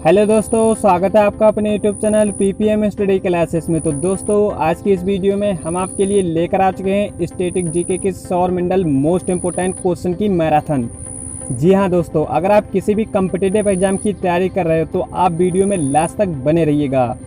Hello दोस्तों, स्वागत है आपका अपने YouTube channel ppm study classes में। तो दोस्तों, आज की इस वीडियो में हम आपके लिए लेकर आ चुके हैं स्टैटिक जीके के सौरमंडल मोस्ट इंपोर्टेंट क्वेश्चन की मैराथन। जी हाँ दोस्तों, अगर आप किसी भी कम्पिटिटिव एग्जाम की तैयारी कर रहे हो तो आप वीडियो में लास्ट तक बने रहिएगा।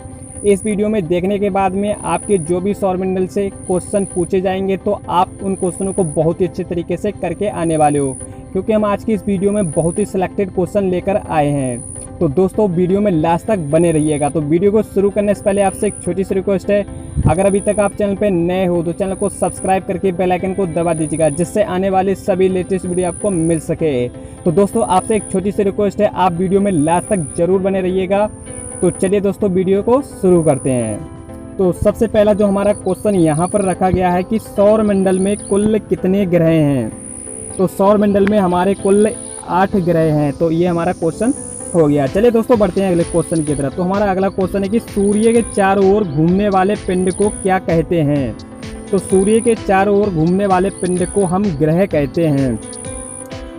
इस वीडियो में देखने के बाद में आपके जो भी सौरमंडल से क्वेश्चन पूछे जाएंगे तो आप उन क्वेश्चनों को बहुत ही अच्छे तरीके से करके आने वाले हो, क्योंकि हम आज की इस वीडियो में बहुत ही सिलेक्टेड क्वेश्चन लेकर आए हैं। तो दोस्तों, वीडियो में लास्ट तक बने रहिएगा। तो वीडियो को शुरू करने से पहले आपसे एक छोटी सी रिक्वेस्ट है, अगर अभी तक आप चैनल पे नए हो तो चैनल को सब्सक्राइब करके बेल आइकन को दबा दीजिएगा, जिससे आने वाले सभी लेटेस्ट वीडियो आपको मिल सके। तो दोस्तों, आपसे एक छोटी सी रिक्वेस्ट है, आप वीडियो में लास्ट तक जरूर बने रहिएगा। तो चलिए दोस्तों, वीडियो को शुरू करते हैं। तो सबसे पहला जो हमारा क्वेश्चन यहाँ पर रखा गया है कि सौरमंडल में कुल कितने ग्रह हैं। तो सौरमंडल में हमारे कुल 8 ग्रह हैं। तो ये हमारा क्वेश्चन हो गया। चलिए दोस्तों, बढ़ते हैं अगले क्वेश्चन की तरफ। तो हमारा अगला क्वेश्चन है कि सूर्य के चारों ओर घूमने वाले पिंड को क्या कहते हैं। तो सूर्य के चारों ओर घूमने वाले पिंड को हम ग्रह कहते हैं।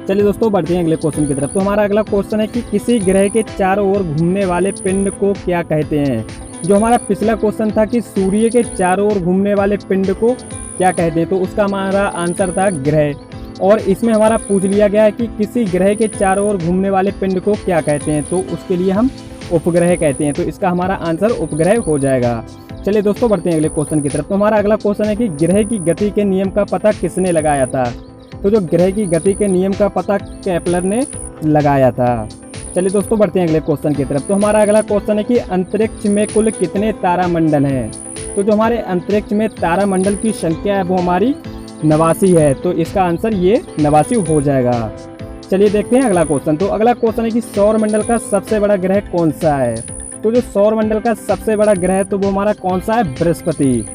चलिए दोस्तों, बढ़ते हैं अगले क्वेश्चन की तरफ। तो हमारा अगला क्वेश्चन है कि किसी ग्रह के चारों ओर घूमने वाले पिंड को क्या कहते हैं। जो हमारा पिछला क्वेश्चन था कि सूर्य के चारों ओर घूमने वाले पिंड को क्या कहते हैं, तो उसका हमारा आंसर था ग्रह। और इसमें हमारा पूछ लिया गया है कि किसी ग्रह के चारों ओर घूमने वाले पिंड को क्या कहते हैं, तो उसके लिए हम उपग्रह कहते हैं। तो इसका हमारा आंसर उपग्रह हो जाएगा। चलिए दोस्तों, बढ़ते हैं अगले क्वेश्चन की तरफ। तो हमारा अगला क्वेश्चन है कि ग्रह की गति के नियम का पता किसने लगाया था। तो जो ग्रह की गति के नियम का पता केपलर ने लगाया था। चलिए दोस्तों, बढ़ते हैं अगले क्वेश्चन की तरफ। तो हमारा अगला क्वेश्चन है कि अंतरिक्ष में कुल कितने तारामंडल हैं। तो जो हमारे अंतरिक्ष में तारामंडल की संख्या है वो हमारी 89 है। तो इसका आंसर ये 89 हो जाएगा। चलिए देखते हैं अगला क्वेश्चन। तो अगला क्वेश्चन है कि सौरमंडल का सबसे बड़ा ग्रह कौन सा है। तो जो सौरमंडल का सबसे बड़ा ग्रह है तो वो हमारा कौन सा है, बृहस्पति।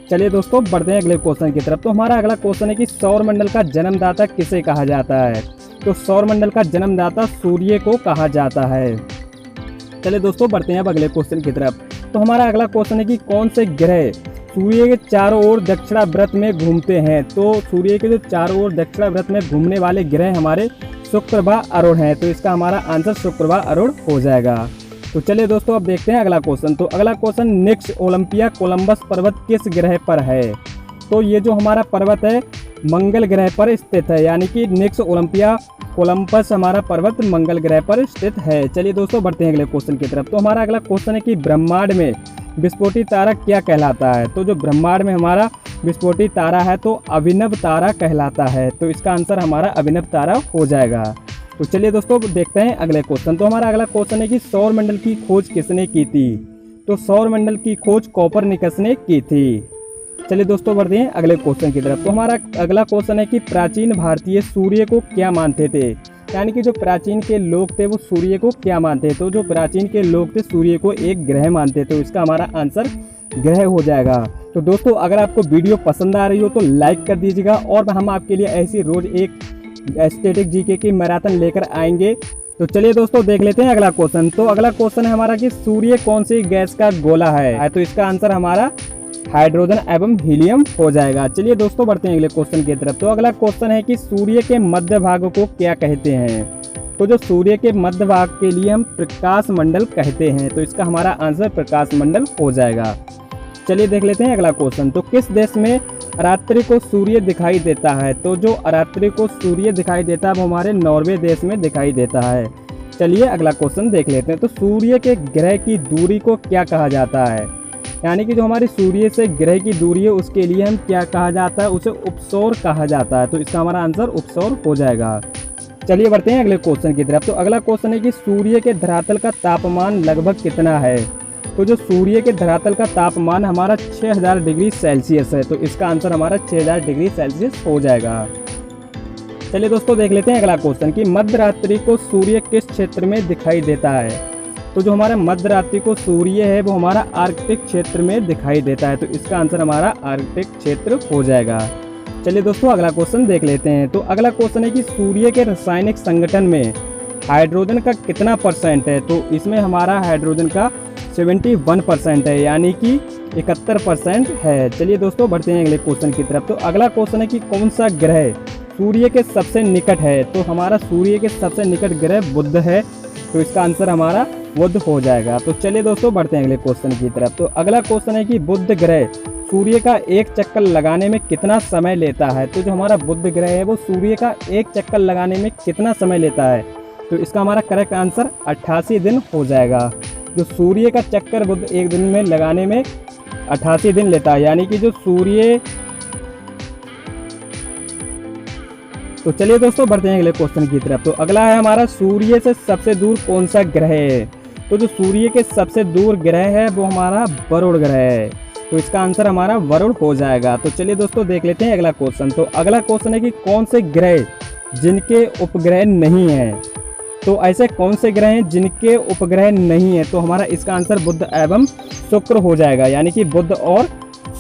चलिए दोस्तों, बढ़ते हैं अगले क्वेश्चन की तरफ। तो हमारा अगला क्वेश्चन है कि सौरमंडल का जन्मदाता किसे कहा जाता है। तो सौरमंडल का जन्मदाता सूर्य को कहा जाता है। चलिए दोस्तों, बढ़ते हैं अब अगले क्वेश्चन की तरफ। तो हमारा अगला क्वेश्चन है कि कौन से ग्रह सूर्य के चारों ओर दक्षिणाव्रत में घूमते हैं। तो सूर्य के जो चारों ओर दक्षिणाव्रत में घूमने वाले ग्रह हमारे शुक्र व अरुण हैं। तो इसका हमारा आंसर शुक्र व अरुण हो जाएगा। तो चलिए दोस्तों, अब देखते हैं अगला क्वेश्चन। तो अगला क्वेश्चन, निक्स ओलंपिया कोलंबस पर्वत किस ग्रह पर है। तो ये जो हमारा पर्वत है मंगल ग्रह पर स्थित है, यानी कि निक्स ओलंपिया कोलंबस हमारा पर्वत मंगल ग्रह पर स्थित है। चलिए दोस्तों, बढ़ते हैं अगले क्वेश्चन की तरफ। तो हमारा अगला क्वेश्चन है कि ब्रह्मांड में विस्फोटी तारा क्या कहलाता है। तो जो ब्रह्मांड में हमारा विस्फोटी तारा है तो अभिनव तारा कहलाता है। तो इसका आंसर हमारा अभिनव तारा हो जाएगा। तो चलिए दोस्तों, देखते हैं अगले क्वेश्चन। तो हमारा अगला क्वेश्चन है कि सौरमंडल की खोज किसने की थी। तो सौरमंडल की खोज कोपरनिकस ने की थी। चलिए दोस्तों, बढ़ते हैं अगले क्वेश्चन की तरफ। तो हमारा अगला क्वेश्चन है कि प्राचीन भारतीय सूर्य को क्या मानते थे। यानी कि जो प्राचीन के लोग थे वो सूर्य को क्या मानते थे। तो जो प्राचीन के लोग थे सूर्य को एक ग्रह मानते थे। तो इसका हमारा आंसर ग्रह हो जाएगा। तो दोस्तों, अगर आपको वीडियो पसंद आ रही हो तो लाइक कर दीजिएगा, और हम आपके लिए ऐसी रोज एक स्टैटिक जीके की मैराथन लेकर आएंगे। तो चलिए दोस्तों, देख लेते हैं अगला क्वेश्चन। तो अगला क्वेश्चन है हमारा कि सूर्य कौन सी गैस का गोला है। तो इसका आंसर हमारा हाइड्रोजन एवं हीलियम हो जाएगा। चलिए दोस्तों, बढ़ते हैं अगले क्वेश्चन की तरफ। तो अगला क्वेश्चन है कि सूर्य के मध्य भाग को क्या कहते हैं। तो जो सूर्य के मध्य भाग के लिए हम प्रकाश मंडल कहते हैं। तो इसका हमारा आंसर प्रकाश मंडल हो जाएगा। चलिए देख लेते हैं अगला क्वेश्चन। तो किस देश में रात्रि को सूर्य दिखाई देता है। तो जो रात्रि को सूर्य दिखाई देता है वो हमारे नॉर्वे देश में दिखाई देता है। चलिए अगला क्वेश्चन देख लेते हैं। तो सूर्य के ग्रह की दूरी को क्या कहा जाता है। यानी कि जो हमारे सूर्य से ग्रह की दूरी है उसके लिए हम क्या कहा जाता है, उसे उपसौर कहा जाता है। तो इसका हमारा आंसर उपसौर हो जाएगा। चलिए बढ़ते हैं अगले क्वेश्चन की तरफ। तो अगला क्वेश्चन है कि सूर्य के धरातल का तापमान लगभग कितना है। तो जो सूर्य के धरातल का तापमान हमारा 6000 डिग्री सेल्सियस है। तो इसका आंसर हमारा 6000 डिग्री सेल्सियस हो जाएगा। चलिए दोस्तों, देख लेते हैं अगला क्वेश्चन कि मध्य रात्रि को सूर्य किस क्षेत्र में दिखाई देता है। तो जो हमारा मध्य रात्रि को सूर्य है वो हमारा आर्कटिक क्षेत्र में दिखाई देता है। तो इसका आंसर हमारा आर्कटिक क्षेत्र हो जाएगा। चलिए दोस्तों, अगला क्वेश्चन देख लेते हैं। तो अगला क्वेश्चन है कि सूर्य के रासायनिक संगठन में हाइड्रोजन का कितना परसेंट है। तो इसमें हमारा हाइड्रोजन का 71% है, यानी कि 71% है। चलिए दोस्तों, बढ़ते हैं अगले क्वेश्चन की तरफ। तो अगला क्वेश्चन है कि कौन सा ग्रह सूर्य के सबसे निकट है। तो हमारा सूर्य के सबसे निकट ग्रह बुध है। तो इसका आंसर हमारा बुध हो जाएगा। तो चलिए दोस्तों बढ़ते हैं अगले क्वेश्चन की तरफ। तो अगला क्वेश्चन है कि बुध ग्रह सूर्य का एक चक्कर लगाने में कितना समय लेता है। तो जो हमारा बुध ग्रह है वो सूर्य का एक चक्कर लगाने में कितना समय लेता है। तो इसका हमारा करेक्ट आंसर 88 दिन हो जाएगा। जो सूर्य का चक्कर बुध एक दिन में लगाने में 88 दिन लेता है, यानी कि जो सूर्य। तो चलिए दोस्तों बढ़ते हैं अगले क्वेश्चन की तरफ। तो अगला है हमारा सूर्य से सबसे दूर कौन सा ग्रह है। तो जो सूर्य के सबसे दूर ग्रह है वो हमारा वरुण ग्रह है। तो इसका आंसर हमारा वरुण हो जाएगा। तो चलिए दोस्तों देख लेते हैं अगला क्वेश्चन। तो अगला क्वेश्चन है कि कौन से ग्रह जिनके उपग्रह नहीं है। तो ऐसे कौन से ग्रह हैं जिनके उपग्रह नहीं है। तो हमारा इसका आंसर बुध एवं शुक्र हो जाएगा, यानी कि बुध और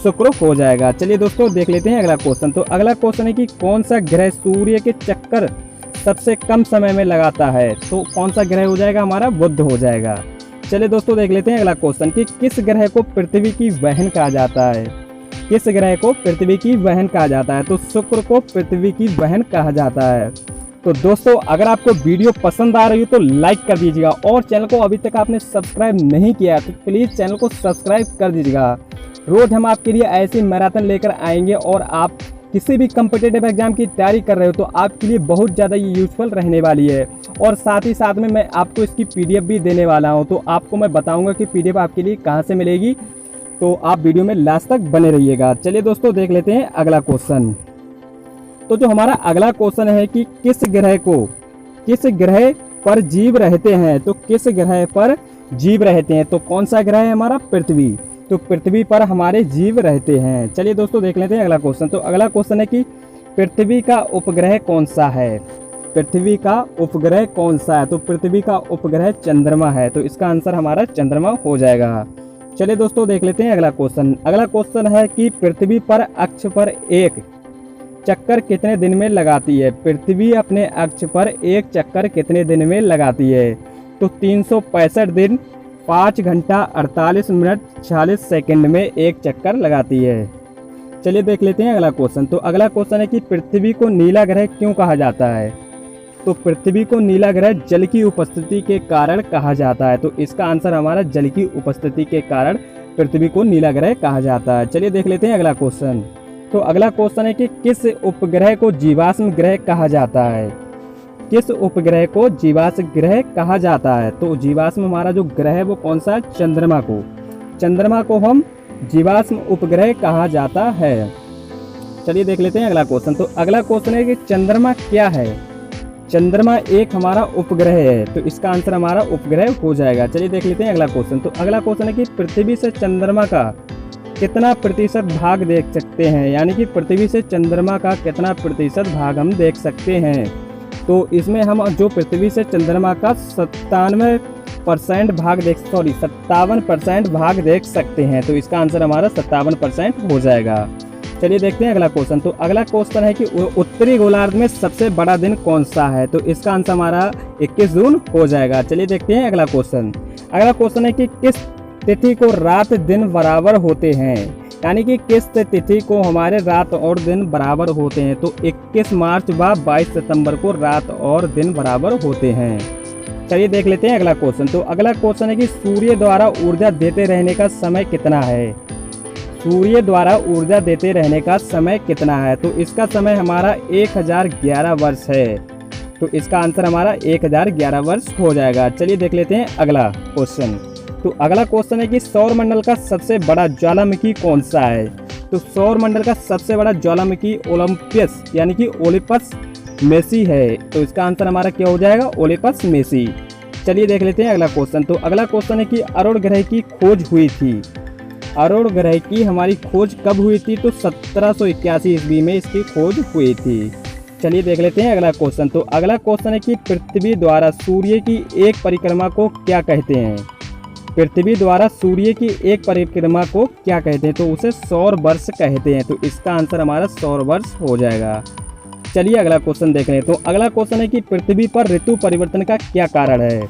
शुक्र हो जाएगा। चलिए दोस्तों देख लेते हैं अगला क्वेश्चन। तो अगला क्वेश्चन है कि कौन सा ग्रह सूर्य के चक्कर सबसे कम समय में लगाता है। तो कौन सा ग्रह हो जाएगा हमारा बुध हो जाएगा। चलिए दोस्तों देख लेते हैं अगला क्वेश्चन कि किस ग्रह को पृथ्वी की बहन कहा जाता है। किस ग्रह को पृथ्वी की बहन कहा जाता है। तो शुक्र को पृथ्वी की बहन कहा जाता है। तो दोस्तों अगर आपको वीडियो पसंद आ रही हो तो लाइक कर दीजिएगा, और चैनल को अभी तक आपने सब्सक्राइब नहीं किया तो प्लीज़ चैनल को सब्सक्राइब कर दीजिएगा। रोज़ हम आपके लिए ऐसी मैराथन लेकर आएंगे, और आप किसी भी कम्पिटिटिव एग्जाम की तैयारी कर रहे हो तो आपके लिए बहुत ज़्यादा ये यूजफुल रहने वाली है। और साथ ही साथ में मैं आपको इसकी PDF भी देने वाला हूँ। तो आपको मैं बताऊँगा कि PDF आपके लिए कहाँ से मिलेगी। तो आप वीडियो में लास्ट तक बने रहिएगा। चलिए दोस्तों देख लेते हैं अगला क्वेश्चन। तो जो हमारा अगला क्वेश्चन है कि किस ग्रह पर जीव रहते हैं। तो किस ग्रह पर जीव रहते हैं। तो कौन सा ग्रह है हमारा पृथ्वी। तो पृथ्वी पर हमारे जीव रहते हैं। चलिए दोस्तों देख लेते हैं अगला क्वेश्चन। तो अगला क्वेश्चन है कि पृथ्वी का उपग्रह कौन सा है। पृथ्वी का उपग्रह कौन सा है। तो पृथ्वी का उपग्रह चंद्रमा है। तो इसका आंसर हमारा चंद्रमा हो जाएगा। चलिए दोस्तों देख लेते हैं अगला क्वेश्चन। अगला क्वेश्चन है कि पृथ्वी पर अक्ष पर एक चक्कर कितने दिन में लगाती है। पृथ्वी अपने अक्ष पर एक चक्कर कितने दिन में लगाती है। तो 365 दिन 5 घंटा 48 मिनट 46 सेकंड में एक चक्कर लगाती है। चलिए देख लेते हैं अगला क्वेश्चन। तो अगला क्वेश्चन है कि पृथ्वी को नीला ग्रह क्यों कहा जाता है। तो पृथ्वी को नीला ग्रह जल की उपस्थिति के कारण कहा जाता है। तो इसका आंसर हमारा जल की उपस्थिति के कारण पृथ्वी को नीला ग्रह कहा जाता है। चलिए देख लेते हैं अगला क्वेश्चन। तो अगला क्वेश्चन है कि किस उपग्रह को जीवाश्म ग्रह कहा जाता है। किस उपग्रह को जीवाश्म ग्रह कहा जाता है। तो जीवाश्म हमारा जो ग्रह है वो कौन सा है, चंद्रमा को हम जीवाश्म उपग्रह कहा जाता है। चलिए देख लेते हैं अगला क्वेश्चन। तो अगला क्वेश्चन है कि चंद्रमा क्या है। चंद्रमा एक हमारा उपग्रह है। तो इसका आंसर हमारा उपग्रह हो जाएगा। चलिए देख लेते हैं अगला क्वेश्चन। तो अगला क्वेश्चन है कि पृथ्वी से चंद्रमा का कितना प्रतिशत भाग देख सकते हैं। यानी कि पृथ्वी से चंद्रमा का कितना प्रतिशत भाग हम देख सकते हैं। तो इसमें हम जो पृथ्वी से चंद्रमा का 57% भाग देख सकते हैं। तो इसका आंसर हमारा 57% हो जाएगा। चलिए देखते हैं अगला क्वेश्चन। तो अगला क्वेश्चन है कि उत्तरी गोलार्ध में सबसे बड़ा दिन कौन सा है। तो इसका आंसर हमारा 21 जून हो जाएगा। चलिए देखते हैं अगला क्वेश्चन। अगला क्वेश्चन है कि किस तिथि को रात दिन बराबर होते हैं। यानी कि किस तिथि को हमारे रात और दिन बराबर होते हैं। तो 21 मार्च व 22 सितंबर को रात और दिन बराबर होते हैं। चलिए देख लेते हैं अगला क्वेश्चन। तो अगला क्वेश्चन है कि सूर्य द्वारा ऊर्जा देते रहने का समय कितना है। सूर्य द्वारा ऊर्जा देते रहने का समय कितना है। तो इसका समय हमारा 1011 वर्ष है। तो इसका आंसर हमारा 1011 वर्ष हो जाएगा। चलिए देख लेते हैं अगला क्वेश्चन। तो अगला क्वेश्चन है कि सौर मंडल का सबसे बड़ा ज्वालामुखी कौन सा है। तो सौर मंडल का सबसे बड़ा ज्वालामुखी ओलंपस यानी कि ओलिपस मेसी है। तो इसका आंसर हमारा क्या हो जाएगा, ओलिपस मेसी। चलिए देख लेते हैं अगला क्वेश्चन। तो अगला क्वेश्चन है कि अरुण ग्रह की खोज हुई थी। अरुण ग्रह की हमारी खोज कब हुई थी। तो 1781 ईस्वी में इसकी खोज हुई थी। चलिए देख लेते हैं अगला क्वेश्चन। तो अगला क्वेश्चन है कि पृथ्वी द्वारा सूर्य की एक परिक्रमा को क्या कहते हैं। पृथ्वी द्वारा सूर्य की एक परिक्रमा को क्या कहते हैं। तो उसे सौर वर्ष कहते हैं। तो इसका आंसर हमारा सौर वर्ष हो जाएगा। चलिए अगला क्वेश्चन देख रहे हैं। तो अगला क्वेश्चन है कि पृथ्वी पर ऋतु परिवर्तन का क्या कारण है।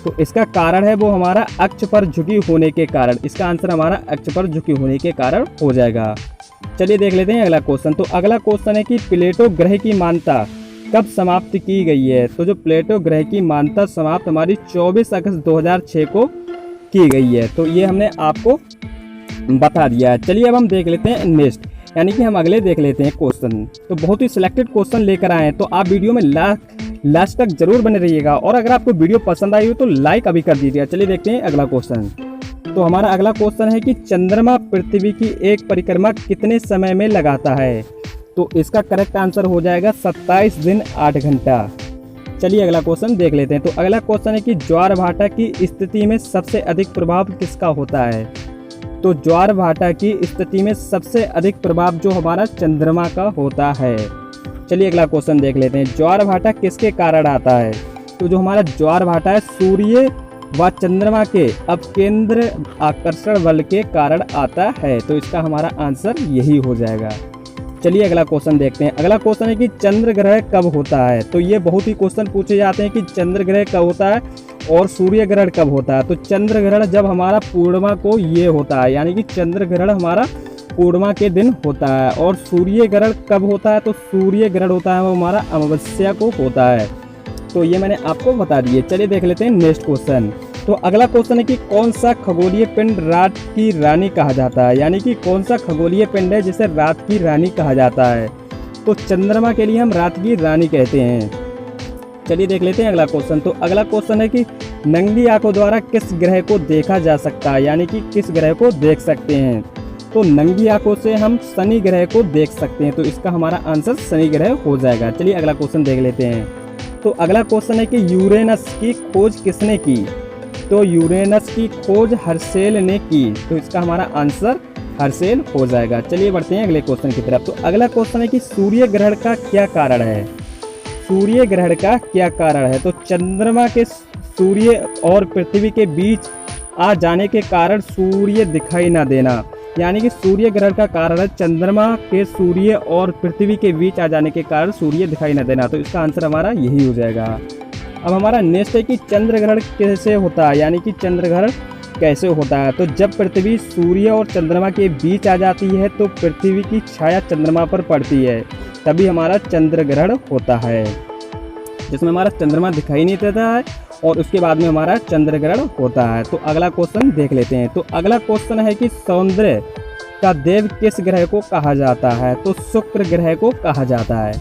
तो इसका कारण है वो हमारा अक्ष पर झुकी होने के कारण। इसका आंसर हमारा अक्ष पर झुकी होने के कारण हो जाएगा। चलिए देख लेते हैं अगला क्वेश्चन। तो अगला क्वेश्चन है कि प्लेटो ग्रह की मान्यता कब समाप्त की गई है? तो जो प्लेटो ग्रह की मान्यता समाप्त हमारी 24 अगस्त 2006 को की गई है। तो ये हमने आपको बता दिया है। चलिए अब हम देख लेते हैं नेक्स्ट, यानी कि हम अगले देख लेते हैं क्वेश्चन। तो बहुत ही सिलेक्टेड क्वेश्चन लेकर आए हैं, तो आप वीडियो में लास्ट तक जरूर बने रहिएगा, और अगर आपको वीडियो पसंद आई हो तो लाइक अभी कर दीजिएगा। चलिए देखते हैं अगला क्वेश्चन। तो हमारा अगला क्वेश्चन है कि चंद्रमा पृथ्वी की एक परिक्रमा कितने समय में लगाता है? तो इसका करेक्ट आंसर हो जाएगा 27 दिन 8 घंटा। चलिए अगला क्वेश्चन देख लेते हैं। तो अगला क्वेश्चन है कि ज्वार भाटा की स्थिति में सबसे अधिक प्रभाव किसका होता है? तो ज्वार भाटा की स्थिति में सबसे अधिक प्रभाव जो हमारा चंद्रमा का होता है। चलिए अगला क्वेश्चन देख लेते हैं। ज्वार भाटा किसके कारण आता है? तो जो हमारा ज्वार भाटा है सूर्य व चंद्रमा के अपकेंद्र आकर्षण बल के कारण आता है। तो इसका हमारा आंसर यही हो जाएगा। चलिए अगला क्वेश्चन देखते हैं। अगला क्वेश्चन है कि चंद्र ग्रहण कब होता है? तो ये बहुत ही क्वेश्चन पूछे जाते हैं कि चंद्र ग्रहण कब होता है और सूर्य ग्रहण कब होता है। तो चंद्र ग्रहण जब हमारा पूर्णिमा को ये होता है, यानी कि चंद्र ग्रहण हमारा पूर्णिमा के दिन होता है। और सूर्य ग्रहण कब होता है? तो सूर्य ग्रहण होता है वो हमारा अमावस्या को होता है। तो ये मैंने आपको बता दिए। चलिए देख लेते हैं नेक्स्ट क्वेश्चन। तो अगला क्वेश्चन है कि कौन सा खगोलीय पिंड रात की रानी कहा जाता है? यानी कि कौन सा खगोलीय पिंड है जिसे रात की रानी कहा जाता है? तो चंद्रमा के लिए हम रात की रानी कहते हैं। चलिए देख लेते हैं अगला क्वेश्चन। तो अगला क्वेश्चन है कि नंगी आंखों द्वारा किस ग्रह को देखा जा सकता है? यानी कि किस ग्रह को देख सकते हैं? तो नंगी आंखों से हम शनि ग्रह को देख सकते हैं। तो इसका हमारा आंसर शनि ग्रह हो जाएगा। चलिए अगला क्वेश्चन देख लेते हैं। तो अगला क्वेश्चन है कि यूरेनस की खोज किसने की? तो यूरेनस की खोज हर्शेल ने की। तो इसका हमारा आंसर हर्शेल हो जाएगा। चलिए बढ़ते हैं अगले क्वेश्चन की तरफ। तो अगला क्वेश्चन है कि सूर्य ग्रहण का क्या कारण है? सूर्य ग्रहण का क्या कारण है? तो चंद्रमा के सूर्य और पृथ्वी के बीच आ जाने के कारण सूर्य दिखाई ना देना, यानी कि सूर्य ग्रहण का कारण है चंद्रमा के सूर्य और पृथ्वी के बीच आ जाने के कारण सूर्य दिखाई न देना। तो इसका आंसर हमारा यही हो जाएगा। अब हमारा नेक्स्ट है कि चंद्र ग्रहण कैसे होता है? यानी कि चंद्र ग्रहण कैसे होता है? तो जब पृथ्वी सूर्य और चंद्रमा के बीच आ जाती है तो पृथ्वी की छाया चंद्रमा पर पड़ती है, तभी हमारा चंद्र ग्रहण होता है, जिसमें हमारा चंद्रमा दिखाई नहीं देता है और उसके बाद में हमारा चंद्र ग्रहण होता है। तो अगला क्वेश्चन देख लेते हैं। तो अगला क्वेश्चन है कि सौंदर्य का देव किस ग्रह को कहा जाता है? तो शुक्र ग्रह को कहा जाता है।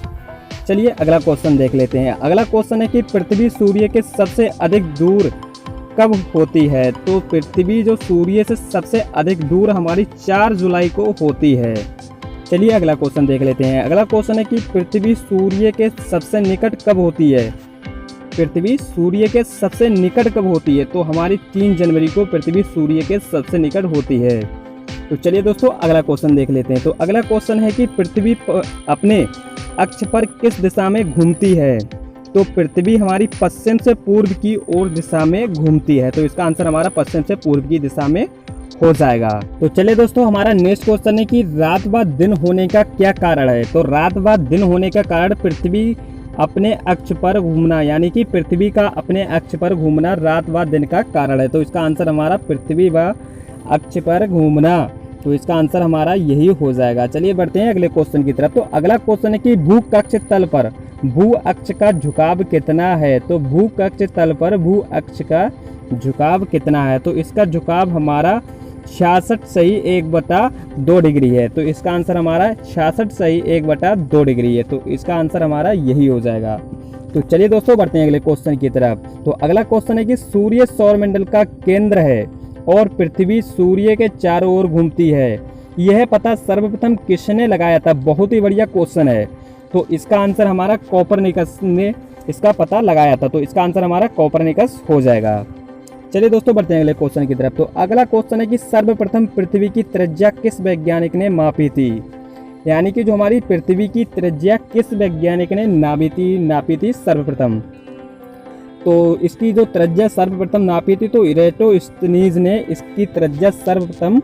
चलिए अगला क्वेश्चन देख लेते हैं। अगला क्वेश्चन है कि पृथ्वी सूर्य के सबसे अधिक दूर कब होती है? तो पृथ्वी जो सूर्य से सबसे अधिक दूर हमारी 4 जुलाई को होती है। चलिए अगला क्वेश्चन देख लेते हैं। अगला क्वेश्चन है कि पृथ्वी सूर्य के सबसे निकट कब होती है? पृथ्वी सूर्य के सबसे निकट कब होती है? तो हमारी 3 जनवरी को पृथ्वी सूर्य के सबसे निकट होती है। तो चलिए दोस्तों अगला क्वेश्चन देख लेते हैं। तो अगला क्वेश्चन है कि पृथ्वी अपने अक्ष पर किस दिशा में घूमती है? तो पृथ्वी हमारी पश्चिम से पूर्व की ओर दिशा में घूमती है। तो इसका आंसर हमारा पश्चिम से पूर्व की दिशा में हो जाएगा। तो चलिए दोस्तों हमारा नेक्स्ट क्वेश्चन है कि रात व दिन होने का क्या कारण है? तो रात व दिन होने का कारण पृथ्वी अपने अक्ष पर घूमना, यानी कि पृथ्वी का अपने अक्ष पर घूमना रात व दिन का कारण है। तो इसका आंसर हमारा पृथ्वी व अक्ष पर घूमना। तो इसका आंसर हमारा यही हो जाएगा। चलिए बढ़ते हैं अगले क्वेश्चन की तरफ। तो अगला क्वेश्चन है कि भू कक्ष तल पर भू अक्ष का झुकाव कितना है? तो भू कक्ष तल पर भू अक्ष का झुकाव कितना है? तो इसका झुकाव हमारा 66.1/2 डिग्री है। तो इसका आंसर हमारा 66.1/2 डिग्री है। तो इसका आंसर हमारा यही हो जाएगा। तो चलिए दोस्तों बढ़ते हैं अगले क्वेश्चन की तरफ। तो अगला क्वेश्चन है कि सूर्य सौरमंडल का केंद्र है और पृथ्वी सूर्य के चारों ओर घूमती है, यह पता सर्वप्रथम किसने लगाया था? बहुत ही बढ़िया क्वेश्चन है। तो इसका आंसर हमारा कोपरनिकस ने इसका पता लगाया था। तो इसका आंसर हमारा कोपरनिकस हो जाएगा। चलिए दोस्तों बढ़ते हैं अगले क्वेश्चन की तरफ। तो अगला क्वेश्चन है कि सर्वप्रथम पृथ्वी की त्रिज्या किस वैज्ञानिक ने मापी थी? यानी कि जो हमारी पृथ्वी की त्रिज्या किस वैज्ञानिक ने नापी थी सर्वप्रथम? तो इसकी जो त्रिज्या सर्वप्रथम नापी थी तो इरेटोस्थनीज ने इसकी त्रिज्या सर्वप्रथम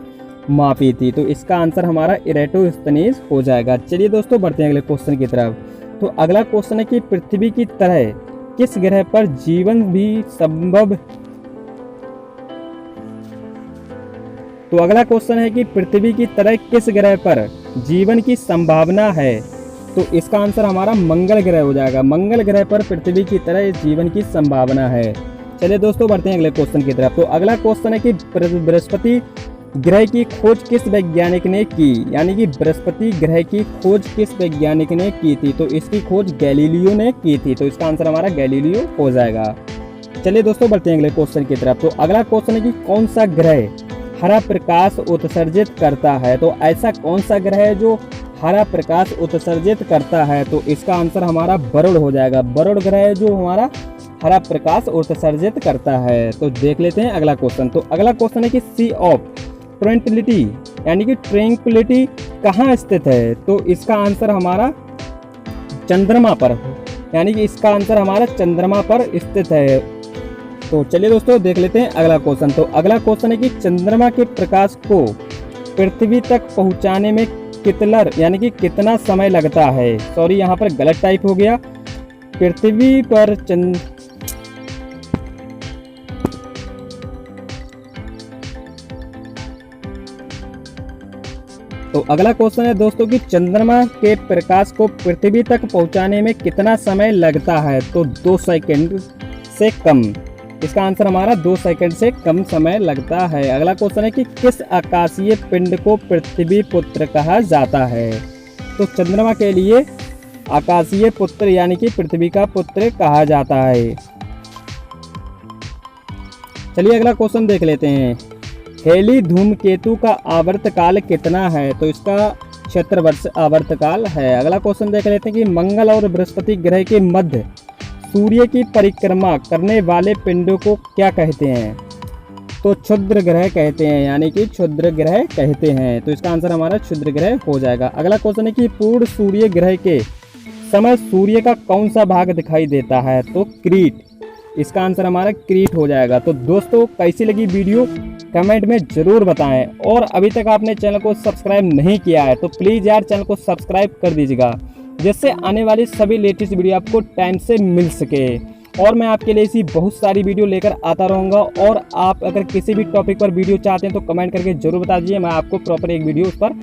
मापी थी। तो इसका आंसर हमारा इरेटोस्थनीज हो जाएगा। चलिए दोस्तों बढ़ते हैं अगले क्वेश्चन की तरफ। तो अगला क्वेश्चन है कि पृथ्वी की तरह किस ग्रह पर जीवन भी संभव? तो अगला क्वेश्चन है कि पृथ्वी की तरह किस ग्रह पर जीवन की संभावना है? तो इसका आंसर हमारा मंगल ग्रह हो जाएगा। मंगल ग्रह पर पृथ्वी की तरह इस जीवन की संभावना है। चलिए दोस्तों बढ़ते हैं अगले क्वेश्चन की तरफ। तो अगला क्वेश्चन है कि बृहस्पति ग्रह की खोज किस वैज्ञानिक ने की, यानी कि बृहस्पति ग्रह की खोज किस वैज्ञानिक ने की थी। तो इसकी खोज गैलीलियो ने की थी। तो इसका आंसर हमारा गैलीलियो हो जाएगा। चलिए दोस्तों बढ़ते हैं अगले क्वेश्चन की तरफ। तो अगला क्वेश्चन है कि कौन सा ग्रह हरा प्रकाश उत्सर्जित करता है। तो ऐसा कौन सा ग्रह है जो हरा प्रकाश उत्सर्जित करता है। तो इसका आंसर हमारा वरुण हो जाएगा। वरुण ग्रह है जो हमारा हरा प्रकाश उत्सर्जित करता है। तो देख लेते हैं अगला क्वेश्चन। तो अगला क्वेश्चन है कि सी ऑफ ट्रैंक्विलिटी यानी कि ट्रैंक्विलिटी कहाँ स्थित है। तो इसका आंसर हमारा चंद्रमा पर, यानी कि इसका आंसर हमारा चंद्रमा पर स्थित है। तो चलिए दोस्तों देख लेते हैं अगला क्वेश्चन। तो अगला क्वेश्चन है कि चंद्रमा के प्रकाश को पृथ्वी तक पहुंचाने में कितलर यानी कि कितना समय लगता है। सॉरी यहाँ पर गलत टाइप हो गया। पृथ्वी पर तो अगला क्वेश्चन है दोस्तों कि चंद्रमा के प्रकाश को पृथ्वी तक पहुंचाने में कितना समय लगता है। तो 2 सेकंड से कम। इसका आंसर हमारा 2 सेकंड से कम समय लगता है। अगला क्वेश्चन है कि किस आकाशीय पिंड को पृथ्वी पुत्र कहा जाता है। तो चंद्रमा के लिए आकाशीय पुत्र यानी कि पृथ्वी का पुत्र कहा जाता है। चलिए अगला क्वेश्चन देख लेते हैं। हेली धूमकेतु का आवर्तकाल कितना है। तो इसका 76 वर्ष आवर्तकाल है। अगला क्वेश्चन देख लेते हैं कि मंगल और बृहस्पति ग्रह के मध्य सूर्य की परिक्रमा करने वाले पिंडों को क्या कहते हैं। तो क्षुद्र ग्रह कहते हैं, यानी कि क्षुद्र ग्रह कहते हैं। तो इसका आंसर हमारा क्षुद्र ग्रह हो जाएगा। अगला क्वेश्चन है कि पूर्ण सूर्य ग्रह के समय सूर्य का कौन सा भाग दिखाई देता है। तो क्रीट। इसका आंसर हमारा क्रीट हो जाएगा। तो दोस्तों कैसी लगी वीडियो कमेंट में ज़रूर बताएं, और अभी तक आपने चैनल को सब्सक्राइब नहीं किया है तो प्लीज़ यार चैनल को सब्सक्राइब कर दीजिएगा, जिससे आने वाली सभी लेटेस्ट वीडियो आपको टाइम से मिल सके। और मैं आपके लिए ऐसी बहुत सारी वीडियो लेकर आता रहूँगा। और आप अगर किसी भी टॉपिक पर वीडियो चाहते हैं तो कमेंट करके ज़रूर बता दीजिए, मैं आपको प्रॉपर एक वीडियो उस पर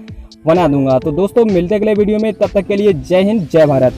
बना दूंगा। तो दोस्तों मिलते अगले वीडियो में, तब तक के लिए जय हिंद जय भारत।